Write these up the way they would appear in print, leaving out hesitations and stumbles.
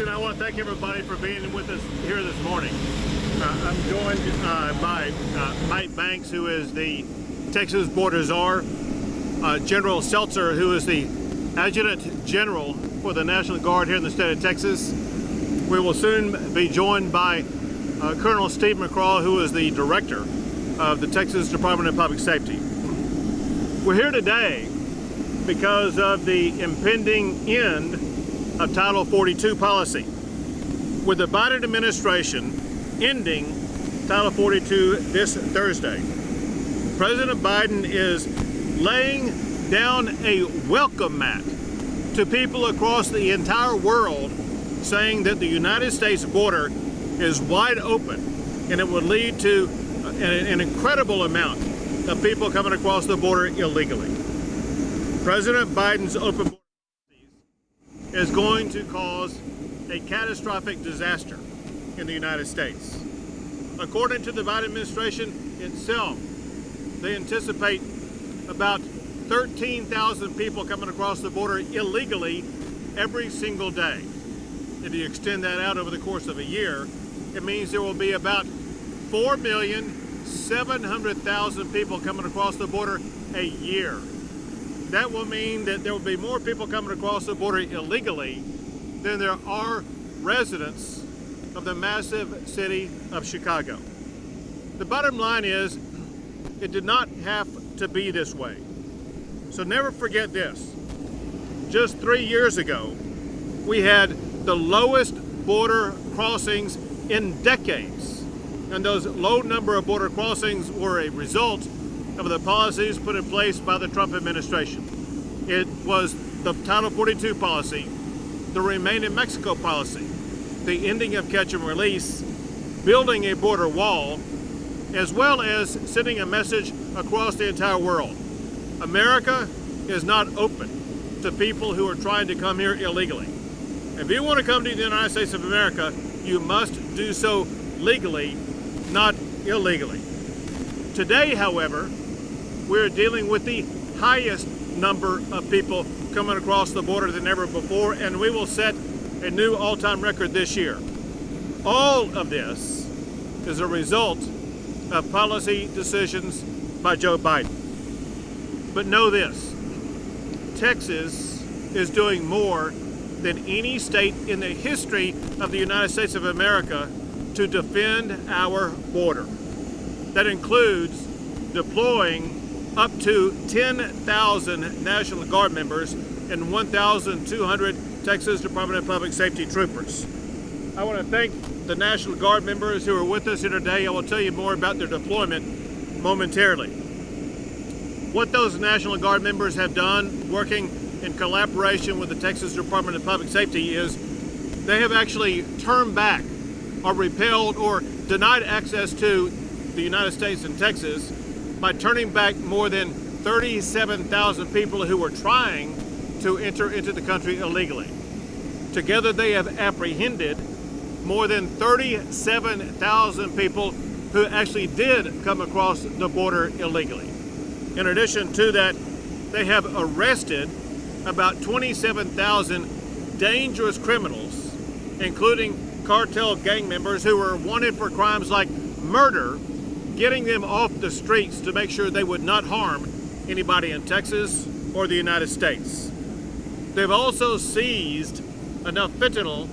Listen, I want to thank everybody for being with us here this morning. I'm joined by Mike Banks, who is the Texas Border Czar, General Seltzer, who is the Adjutant General for the National Guard here in the state of Texas. We will soon be joined by Colonel Steve McCraw, who is the Director of the Texas Department of Public Safety. We're here today because of the impending end of Title 42 policy. With the Biden administration ending Title 42 this Thursday, President Biden is laying down a welcome mat to people across the entire world, saying that the United States border is wide open and it would lead to an incredible amount of people coming across the border illegally. President Biden's open border policy is going to cause a catastrophic disaster in the United States. According to the Biden administration itself, they anticipate about 13,000 people coming across the border illegally every single day. If you extend that out over the course of a year, it means there will be about 4,700,000 people coming across the border a year. That will mean that there will be more people coming across the border illegally than there are residents of the massive city of Chicago. The bottom line is, it did not have to be this way. So never forget this. Just 3 years ago, we had the lowest border crossings in decades. And those low number of border crossings were a result of the policies put in place by the Trump administration. It was the Title 42 policy, the Remain in Mexico policy, the ending of catch and release, building a border wall, as well as sending a message across the entire world. America is not open to people who are trying to come here illegally. If you want to come to the United States of America, you must do so legally, not illegally. Today, however, we're dealing with the highest number of people coming across the border than ever before, and we will set a new all-time record this year. All of this is a result of policy decisions by Joe Biden. But know this, Texas is doing more than any state in the history of the United States of America to defend our border. That includes deploying up to 10,000 National Guard members and 1,200 Texas Department of Public Safety troopers. I want to thank the National Guard members who are with us here today. I will tell you more about their deployment momentarily. What those National Guard members have done, working in collaboration with the Texas Department of Public Safety, is they have actually turned back or repelled or denied access to the United States and Texas by turning back more than 37,000 people who were trying to enter into the country illegally. Together they have apprehended more than 37,000 people who actually did come across the border illegally. In addition to that, they have arrested about 27,000 dangerous criminals, including cartel gang members who were wanted for crimes like murder, getting them off the streets to make sure they would not harm anybody in Texas or the United States. They've also seized enough fentanyl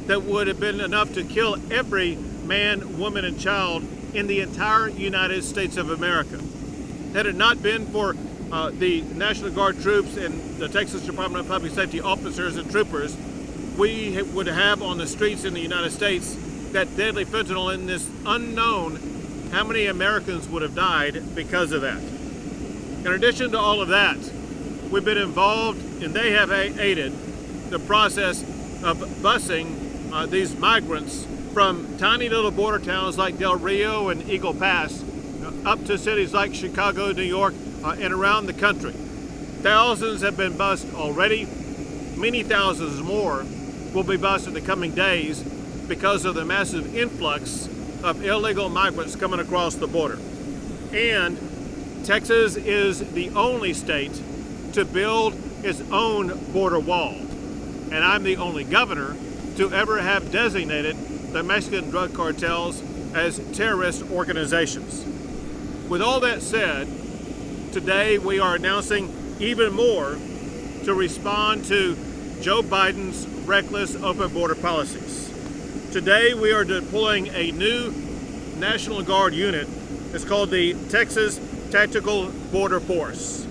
that would have been enough to kill every man, woman, and child in the entire United States of America. Had it not been for the National Guard troops and the Texas Department of Public Safety officers and troopers, we would have on the streets in the United States that deadly fentanyl, in this unknown how many Americans would have died because of that. In addition to all of that, we've been involved, and they have aided the process of busing these migrants from tiny little border towns like Del Rio and Eagle Pass up to cities like Chicago, New York, and around the country. Thousands have been bused already. Many thousands more will be bused in the coming days because of the massive influx of illegal migrants coming across the border. And Texas is the only state to build its own border wall. And I'm the only governor to ever have designated the Mexican drug cartels as terrorist organizations. With all that said, today we are announcing even more to respond to Joe Biden's reckless open border policies. Today we are deploying a new National Guard unit. It's called the Texas Tactical Border Force.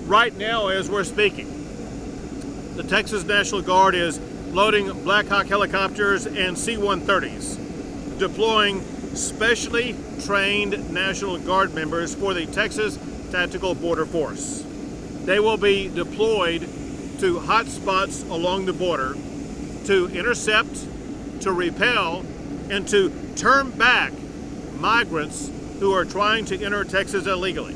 Right now, as we're speaking, the Texas National Guard is loading Black Hawk helicopters and C-130s, deploying specially trained National Guard members for the Texas Tactical Border Force. They will be deployed to hot spots along the border to intercept, to repel, and to turn back migrants who are trying to enter Texas illegally.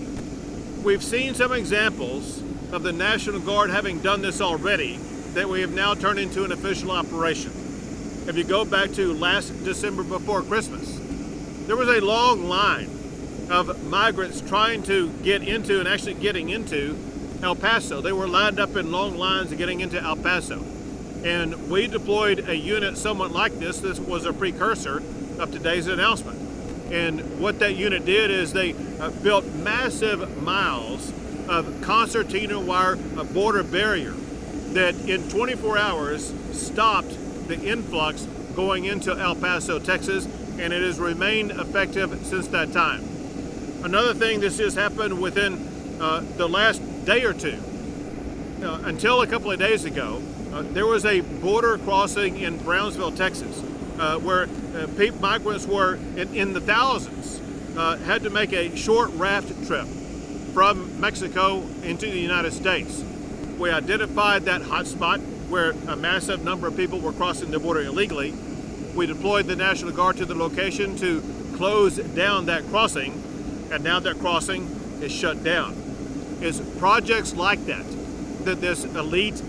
We've seen some examples of the National Guard having done this already that we have now turned into an official operation. If you go back to last December before Christmas, there was a long line of migrants trying to get into and actually getting into El Paso. They were lined up in long lines of getting into El Paso. And we deployed a unit somewhat like this. This was a precursor of today's announcement. And what that unit did is they built massive miles of concertina wire border barrier that in 24 hours stopped the influx going into El Paso, Texas, and it has remained effective since that time. Another thing, this has happened within the last day or two. Until a couple of days ago, there was a border crossing in Brownsville, Texas, where migrants were in the thousands, had to make a short raft trip from Mexico into the United States. We identified that hotspot where a massive number of people were crossing the border illegally. We deployed the National Guard to the location to close down that crossing, and now that crossing is shut down. It's projects like that that this elite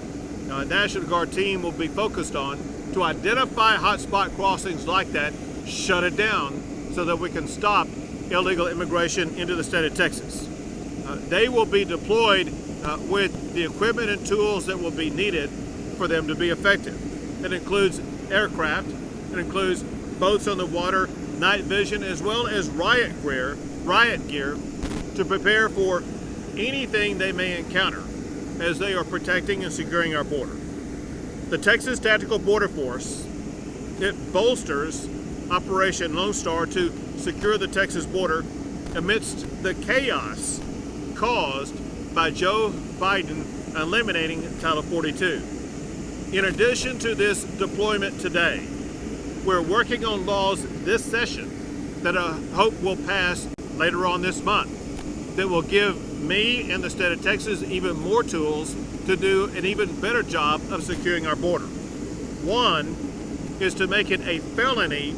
National Guard team will be focused on to identify hotspot crossings like that, shut it down so that we can stop illegal immigration into the state of Texas. They will be deployed with the equipment and tools that will be needed for them to be effective. It includes aircraft, it includes boats on the water, night vision, as well as riot gear to prepare for anything they may encounter as they are protecting and securing our border. The Texas Tactical Border Force, it bolsters Operation Lone Star to secure the Texas border amidst the chaos caused by Joe Biden eliminating Title 42. In addition to this deployment today, we're working on laws this session that I hope will pass later on this month that will give me and the state of Texas even more tools to do an even better job of securing our border. One is to make it a felony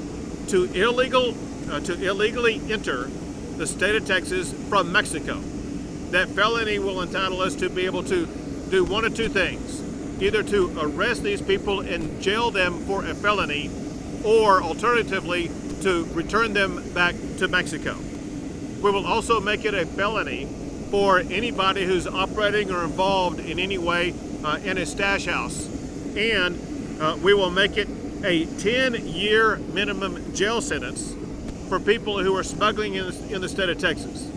to illegally enter the state of Texas from Mexico. That felony will entitle us to be able to do one of two things: either to arrest these people and jail them for a felony, or alternatively to return them back to Mexico. We will also make it a felony for anybody who's operating or involved in any way in a stash house. And we will make it a 10-year minimum jail sentence for people who are smuggling in the state of Texas.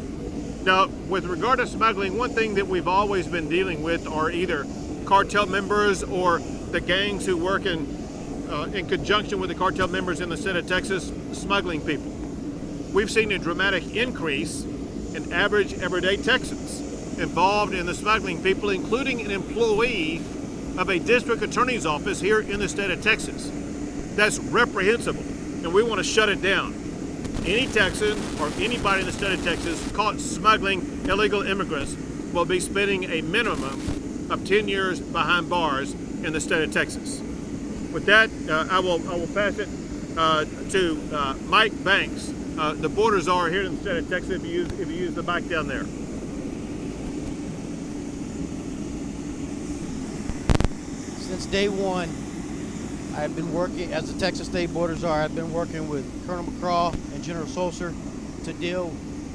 Now, with regard to smuggling, one thing that we've always been dealing with are either cartel members or the gangs who work in conjunction with the cartel members in the state of Texas smuggling people. We've seen a dramatic increase in average everyday Texans involved in the smuggling people, including an employee of a district attorney's office here in the state of Texas. That's reprehensible, and we want to shut it down. Any Texan or anybody in the state of Texas caught smuggling illegal immigrants will be spending a minimum of 10 years behind bars in the state of Texas. With that, I will pass it to Mike Banks, the border czar here in the state of Texas, if you use the mic down there. Since day one, I've been working as the Texas State Border Czar. I've been working with Colonel McCraw and General Sulzer to deal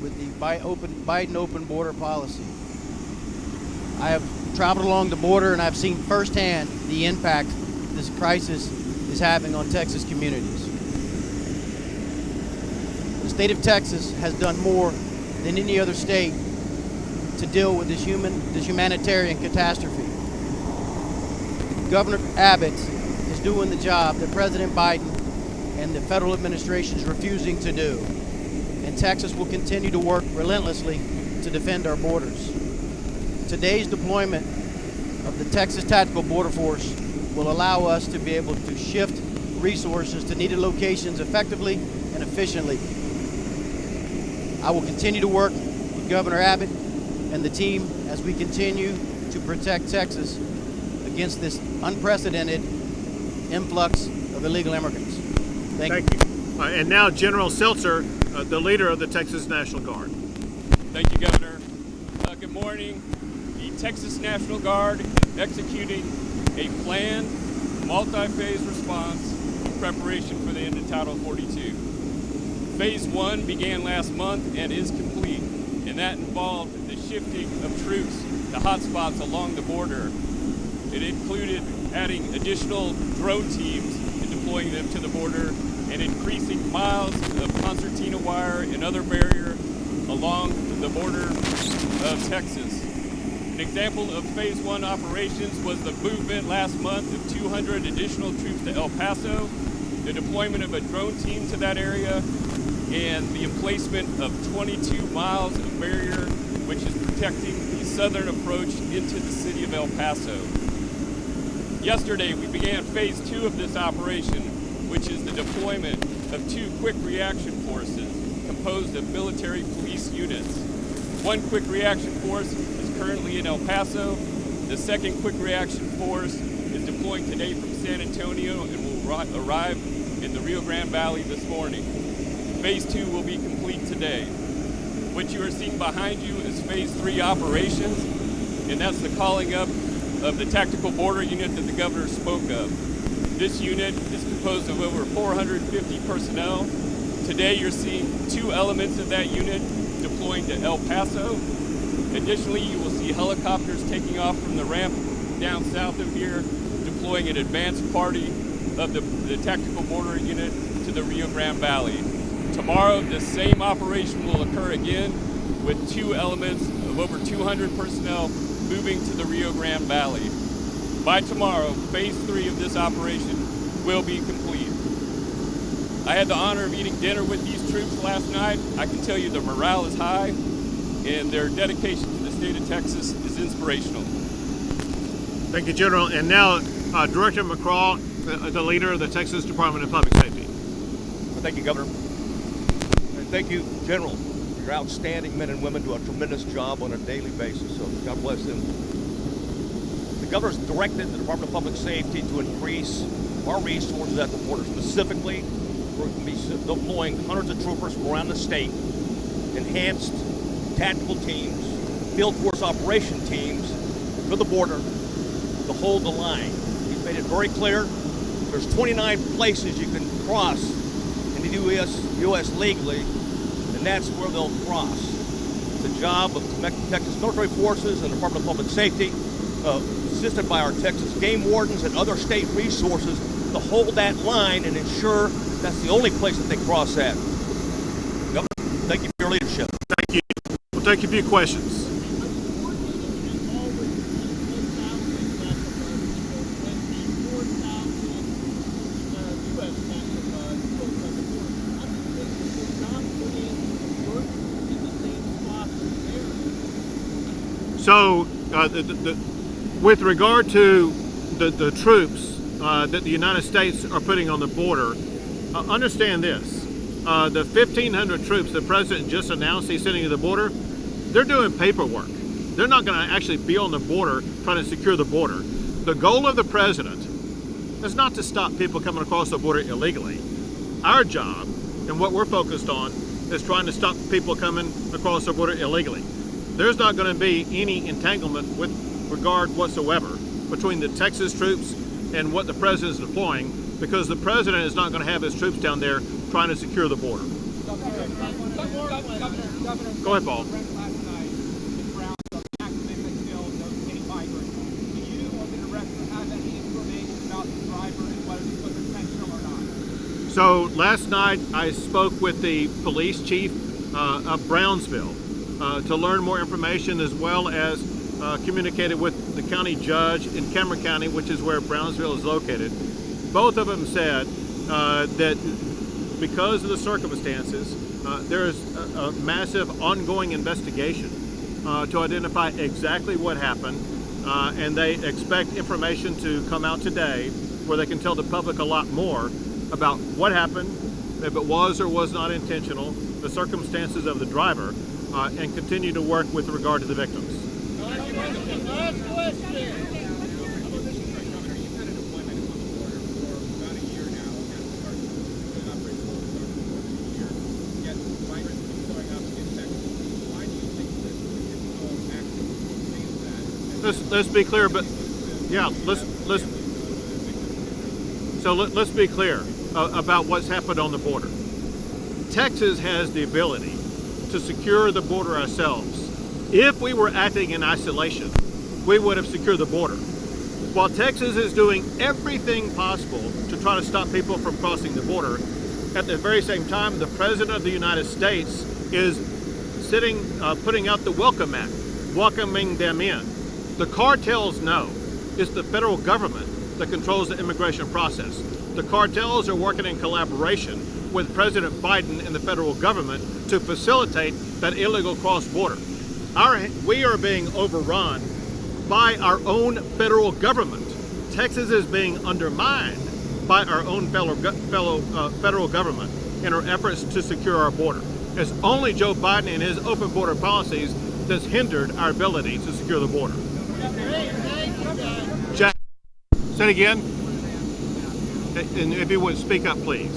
with the Biden open border policy. I have traveled along the border and I've seen firsthand the impact this crisis is having on Texas communities. The state of Texas has done more than any other state to deal with this humanitarian catastrophe. Governor Abbott is doing the job that President Biden and the federal administration is refusing to do. And Texas will continue to work relentlessly to defend our borders. Today's deployment of the Texas Tactical Border Force will allow us to be able to shift resources to needed locations effectively and efficiently. I will continue to work with Governor Abbott and the team as we continue to protect Texas against this unprecedented influx of illegal immigrants. Thank you. And now General Seltzer, the leader of the Texas National Guard. Thank you, Governor. Good morning. The Texas National Guard is executing a planned, multi-phase response in preparation for the end of Title 42. Phase 1 began last month and is complete, and that involved the shifting of troops to hotspots along the border. It included adding additional drone teams and deploying them to the border and increasing miles of concertina wire and other barrier along the border of Texas. An example of Phase 1 operations was the movement last month of 200 additional troops to El Paso, the deployment of a drone team to that area, and the emplacement of 22 miles of barrier, which is protecting the southern approach into the city of El Paso. Yesterday, we began Phase 2 of this operation, which is the deployment of 2 quick reaction forces composed of military police units. One quick reaction force is currently in El Paso. The second quick reaction force is deploying today from San Antonio and will arrive in the Rio Grande Valley this morning. Phase 2 will be complete today. What you are seeing behind you is Phase 3 operations, and that's the calling up of the tactical border unit that the governor spoke of. This unit is composed of over 450 personnel. Today you're seeing 2 elements of that unit deploying to El Paso. Additionally, you will see helicopters taking off from the ramp down south of here, deploying an advanced party of the tactical border unit to the Rio Grande Valley. Tomorrow, the same operation will occur again with 2 elements of over 200 personnel moving to the Rio Grande Valley. By tomorrow, Phase 3 of this operation will be complete. I had the honor of eating dinner with these troops last night. I can tell you the morale is high, and their dedication to the state of Texas is inspirational. Thank you, General. And now, Director McCraw, the leader of the Texas Department of Public Safety. Thank you, Governor. And thank you, General. Your outstanding men and women do a tremendous job on a daily basis, so God bless them. The Governor's directed the Department of Public Safety to increase our resources at the border. Specifically, we're going to be deploying hundreds of troopers from around the state, enhanced tactical teams, field force operation teams to the border to hold the line. He's made it very clear there's 29 places you can cross in the U.S. legally, and that's where they'll cross. It's a job of Texas military forces and the Department of Public Safety, assisted by our Texas game wardens and other state resources, to hold that line and ensure that's the only place that they cross at. Governor, thank you for your leadership. Thank you. We'll take a few questions. So, with regard to the troops that the United States are putting on the border, understand this. The 1,500 troops the President just announced he's sending to the border, they're doing paperwork. They're not going to actually be on the border trying to secure the border. The goal of the President is not to stop people coming across the border illegally. Our job, and what we're focused on, is trying to stop people coming across the border illegally. There's not going to be any entanglement with regard whatsoever between the Texas troops and what the President is deploying, because the President is not going to have his troops down there trying to secure the border. Go ahead, Paul. So last night I spoke with the police chief of Brownsville to learn more information, as well as communicated with the county judge in Cameron County, which is where Brownsville is located. Both of them said that because of the circumstances, there is a massive ongoing investigation to identify exactly what happened, and they expect information to come out today where they can tell the public a lot more about what happened, if it was or was not intentional, the circumstances of the driver, and continue to work with regard to the victims. Let's be clear, but yeah, let's be clear about what's happened on the border. Texas has the ability to secure the border ourselves. If we were acting in isolation, we would have secured the border. While Texas is doing everything possible to try to stop people from crossing the border, at the very same time, the President of the United States is putting out the Welcome Act, welcoming them in. The cartels know it's the federal government that controls the immigration process. The cartels are working in collaboration with President Biden and the federal government to facilitate that illegal cross-border. We are being overrun by our own federal government. Texas is being undermined by our own federal government in our efforts to secure our border. It's only Joe Biden and his open border policies that's hindered our ability to secure the border. Jack, say it again. And if you would speak up, please.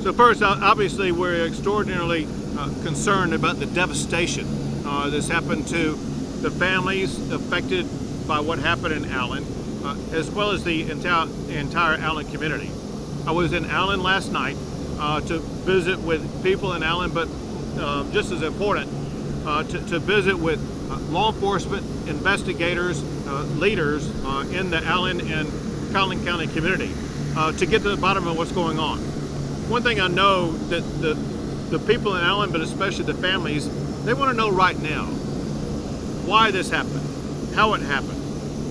So first, obviously, we're extraordinarily concerned about the devastation that's happened to the families affected by what happened in Allen, as well as the entire Allen community. I was in Allen last night to visit with people in Allen, but just as important, to visit with law enforcement, investigators, leaders in the Allen and Collin County community to get to the bottom of what's going on. One thing I know that the people in Allen, but especially the families, they want to know right now why this happened, how it happened.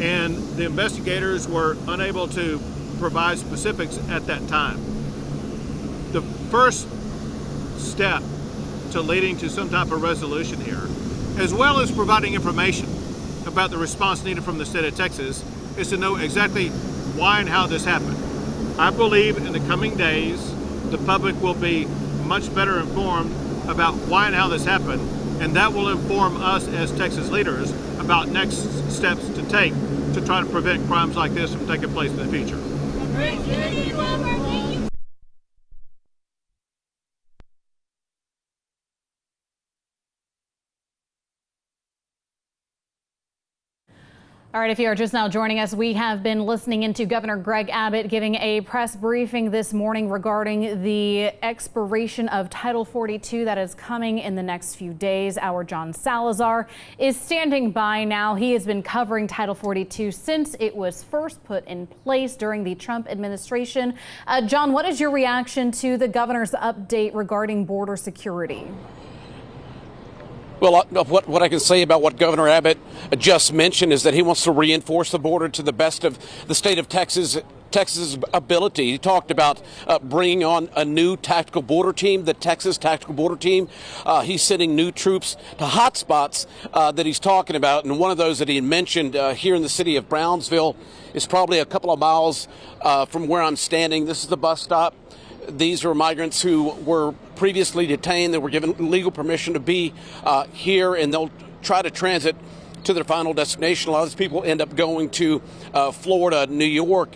And the investigators were unable to provide specifics at that time. The first step to leading to some type of resolution here, as well as providing information about the response needed from the state of Texas, is to know exactly why and how this happened. I believe in the coming days, the public will be much better informed about why and how this happened, and that will inform us as Texas leaders about next steps to take to try to prevent crimes like this from taking place in the future. All right, if you are just now joining us, we have been listening into Governor Greg Abbott giving a press briefing this morning regarding the expiration of Title 42 that is coming in the next few days. Our John Salazar is standing by now. He has been covering Title 42 since it was first put in place during the Trump administration. John, what is your reaction to the governor's update regarding border security? Well, what I can say about what Governor Abbott just mentioned is that he wants to reinforce the border to the best of the state of Texas's ability. He talked about bringing on a new tactical border team, the Texas Tactical Border Team. He's sending new troops to hotspots that he's talking about, and one of those that he mentioned here in the city of Brownsville is probably a couple of miles from where I'm standing. This is the bus stop. These are migrants who were previously detained. They were given legal permission to be here, and they'll try to transit to their final destination. A lot of these people end up going to Florida, New York,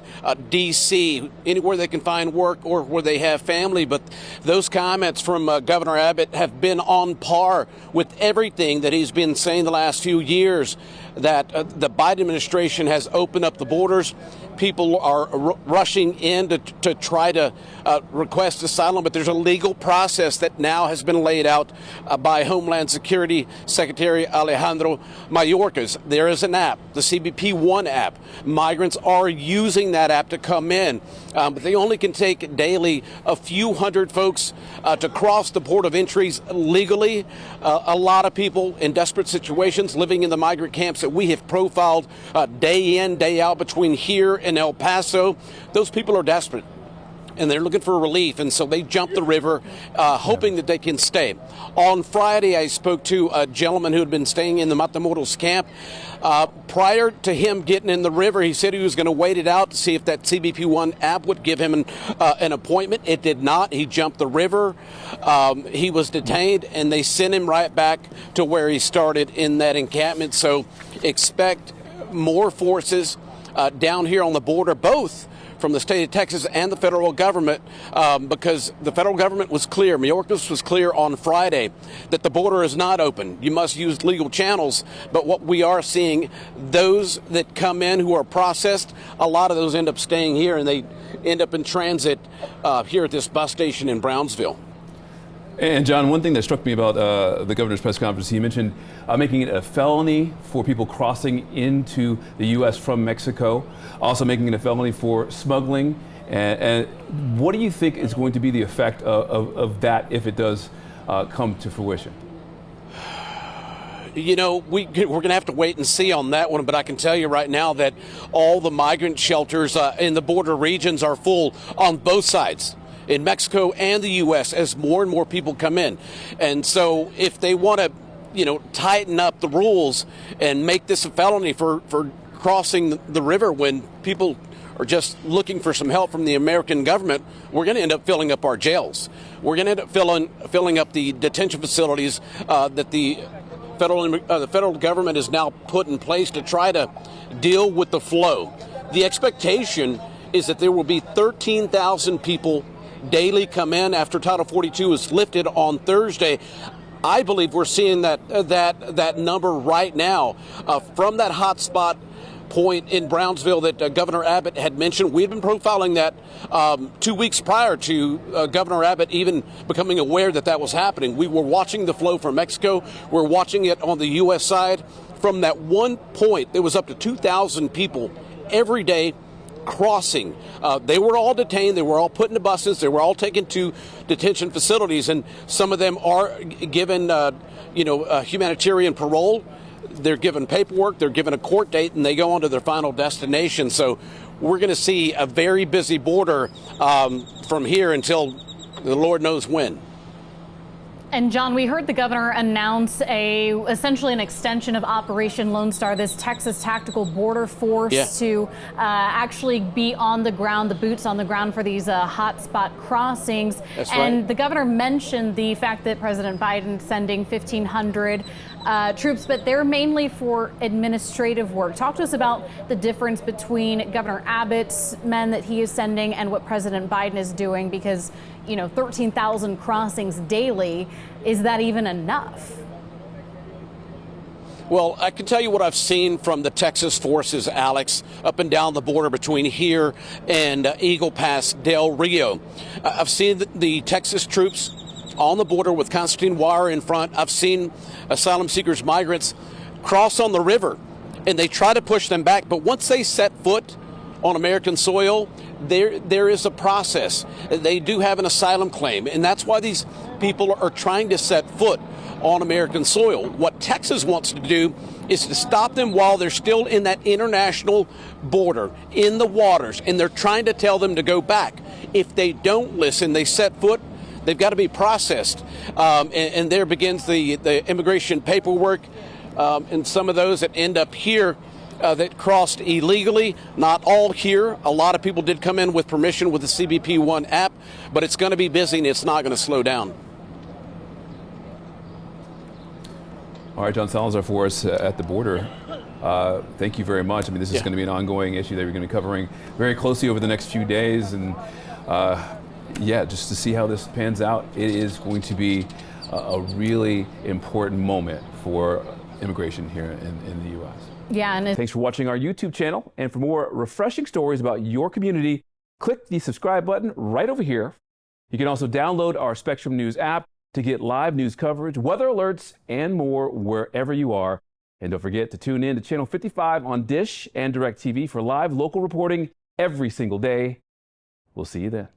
D.C., anywhere they can find work or where they have family. But those comments from Governor Abbott have been on par with everything that he's been saying the last few years, that the Biden administration has opened up the borders. people are rushing in to try to request asylum, but there's a legal process that now has been laid out by Homeland Security Secretary Alejandro Mayorkas. There is an app, the CBP One app. Migrants are using that app to come in, but they only can take daily a few hundred folks to cross the port of entries legally. A lot of people in desperate situations living in the migrant camps that we have profiled day in, day out between here and El Paso. Those people are desperate and they're looking for relief, and so they jump the river hoping that they can stay. On Friday, I spoke to a gentleman who had been staying in the Matamoros camp. Prior to him getting in the river, he said he was going to wait it out to see if that CBP One app would give him an appointment. It did not. He jumped the river. He was detained, and they sent him right back to where he started in that encampment. So expect more forces down here on the border, both from the state of Texas and the federal government, because the federal government was clear, Mayorkas was clear on Friday, that the border is not open. You must use legal channels. But what we are seeing, those that come in who are processed, a lot of those end up staying here, and they end up in transit here at this bus station in Brownsville. And John, one thing that struck me about the governor's press conference, he mentioned making it a felony for people crossing into the U.S. from Mexico, also making it a felony for smuggling. And what do you think is going to be the effect of that if it does come to fruition? You know, we're going to have to wait and see on that one, but I can tell you right now that all the migrant shelters in the border regions are full on both sides, in Mexico and the U.S., as more and more people come in. And so if they want to, tighten up the rules and make this a felony for crossing the river when people are just looking for some help from the American government, we're going to end up filling up our jails. We're going to end up filling up the detention facilities that the federal government has now put in place to try to deal with the flow. The expectation is that there will be 13,000 people daily come in after Title 42 is lifted on Thursday. I believe we're seeing that number right now from that hotspot point in Brownsville that Governor Abbott had mentioned. We had been profiling that 2 weeks prior to Governor Abbott even becoming aware that was happening. We were watching the flow from Mexico. We're watching it on the U.S. side. From that one point, there was up to 2,000 people every day crossing. They were all detained. They were all put into buses. They were all taken to detention facilities, and some of them are given, humanitarian parole. They're given paperwork. They're given a court date, and they go on to their final destination. So we're going to see a very busy border from here until the Lord knows when. And John, we heard the governor announce essentially an extension of Operation Lone Star, this Texas tactical border force to actually be on the ground, the boots on the ground for these hotspot crossings. That's and right. The governor mentioned the fact that President Biden sending 1,500 troops, but they're mainly for administrative work. Talk to us about the difference between Governor Abbott's men that he is sending and what President Biden is doing, because 13,000 crossings daily, is that even enough? Well, I can tell you what I've seen from the Texas forces, Alex, up and down the border between here and Eagle Pass, Del Rio. I've seen the Texas troops on the border with concertina wire in front. I've seen asylum seekers, migrants cross on the river, and they try to push them back. But once they set foot on American soil, there is a process. They do have an asylum claim, and that's why these people are trying to set foot on American soil. What Texas wants to do is to stop them while they're still in that international border, in the waters, and they're trying to tell them to go back. If they don't listen, they set foot, they've got to be processed. And there begins the immigration paperwork, and some of those that end up here that crossed illegally. Not all here. A lot of people did come in with permission with the CBP One app, but it's going to be busy and it's not going to slow down. All right, John Salazar for us at the border. Thank you very much. I mean, this is going to be an ongoing issue that we're going to be covering very closely over the next few days. And just to see how this pans out, it is going to be a really important moment for immigration here in the U.S. Yeah, and thanks for watching our YouTube channel. And for more refreshing stories about your community, click the subscribe button right over here. You can also download our Spectrum News app to get live news coverage, weather alerts, and more wherever you are. And don't forget to tune in to Channel 55 on Dish and DirecTV for live local reporting every single day. We'll see you then.